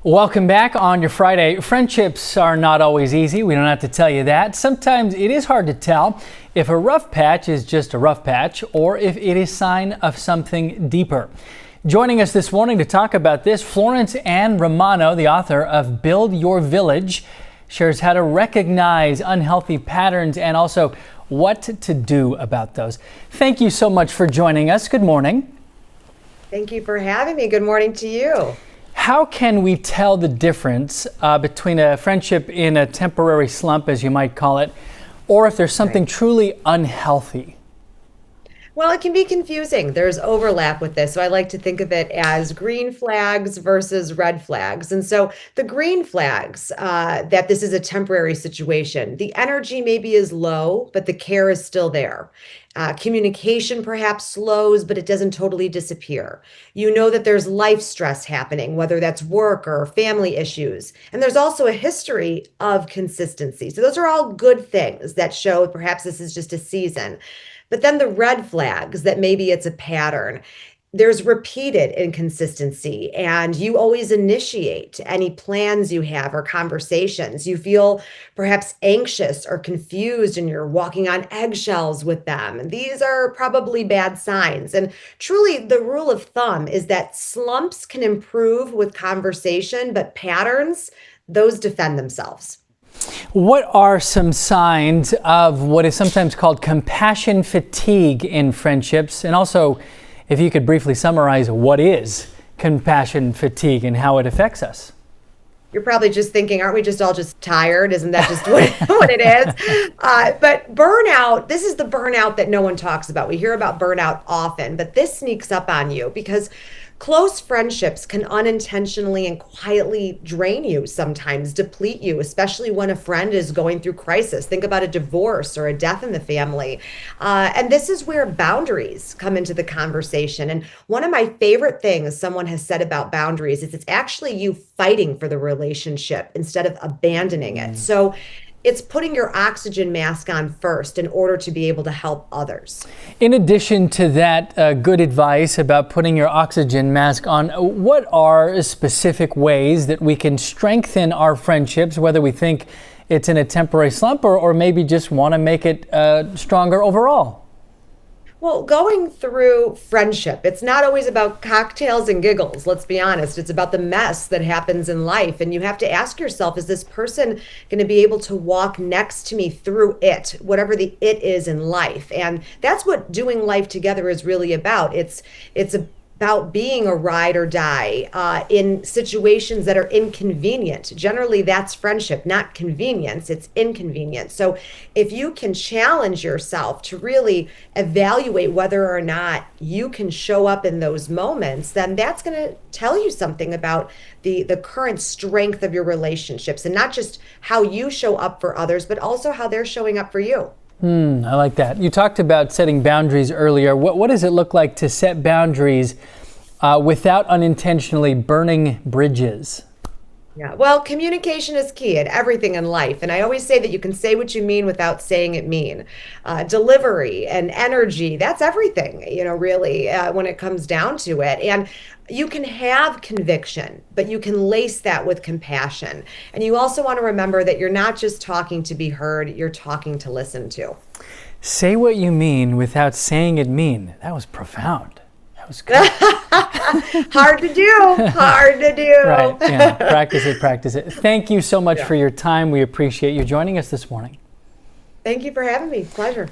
Welcome back on your Friday. Friendships are not always easy. We don't have to tell you that. Sometimes it is hard to tell if a rough patch is just a rough patch or if it is a sign of something deeper. Joining us this morning to talk about this, Florence Ann Romano, the author of Build Your Village, shares how to recognize unhealthy patterns and also what to do about those. Thank you so much for joining us. Good morning. Thank you for having me. Good morning to you. How can we tell the difference between a friendship in a temporary slump, as you might call it, or if there's something truly unhealthy? Well, it can be confusing. There's overlap with this. So I like to think of it as green flags versus red flags. And so the green flags, that this is a temporary situation. The energy maybe is low, but the care is still there. Communication perhaps slows, but it doesn't totally disappear. You know that there's life stress happening, whether that's work or family issues. And there's also a history of consistency. So those are all good things that show perhaps this is just a season. But then the red flags that maybe it's a pattern. There's repeated inconsistency, and you always initiate any plans you have or conversations. You feel perhaps anxious or confused, and you're walking on eggshells with them. And these are probably bad signs. And truly, the rule of thumb is that slumps can improve with conversation, but patterns, those defend themselves. What are some signs of what is sometimes called compassion fatigue in friendships? And also, if you could briefly summarize what is compassion fatigue and how it affects us. You're probably just thinking, aren't we just all just tired? Isn't that just what it is? But burnout, this is the burnout that no one talks about. We hear about burnout often, but this sneaks up on you because close friendships can unintentionally and quietly drain you sometimes, deplete you, especially when a friend is going through crisis. Think about a divorce or a death in the family. And this is where boundaries come into the conversation. And one of my favorite things someone has said about boundaries is it's actually you fighting for the relationship instead of abandoning it. So it's putting your oxygen mask on first in order to be able to help others. In addition to that good advice about putting your oxygen mask on, what are specific ways that we can strengthen our friendships, whether we think it's in a temporary slump or maybe just want to make it stronger overall? Well, going through friendship, it's not always about cocktails and giggles, let's be honest. It's about the mess that happens in life. And you have to ask yourself, is this person going to be able to walk next to me through it, whatever the it is in life? And that's what doing life together is really about. It's about being a ride or die in situations that are inconvenient. Generally, that's friendship, not convenience. It's inconvenient. So if you can challenge yourself to really evaluate whether or not you can show up in those moments, then that's going to tell you something about the current strength of your relationships, and not just how you show up for others, but also how they're showing up for you. I like that. You talked about setting boundaries earlier. What does it look like to set boundaries without unintentionally burning bridges? Yeah, well, communication is key at everything in life. And I always say that you can say what you mean without saying it mean. Delivery and energy, that's everything, really, when it comes down to it. And you can have conviction, but you can lace that with compassion. And you also want to remember that you're not just talking to be heard, you're talking to listen to. Say what you mean without saying it mean. That was profound. That was good. Hard to do. Hard to do. Right. Yeah. Practice it. Thank you so much for your time. We appreciate you joining us this morning. Thank you for having me. Pleasure.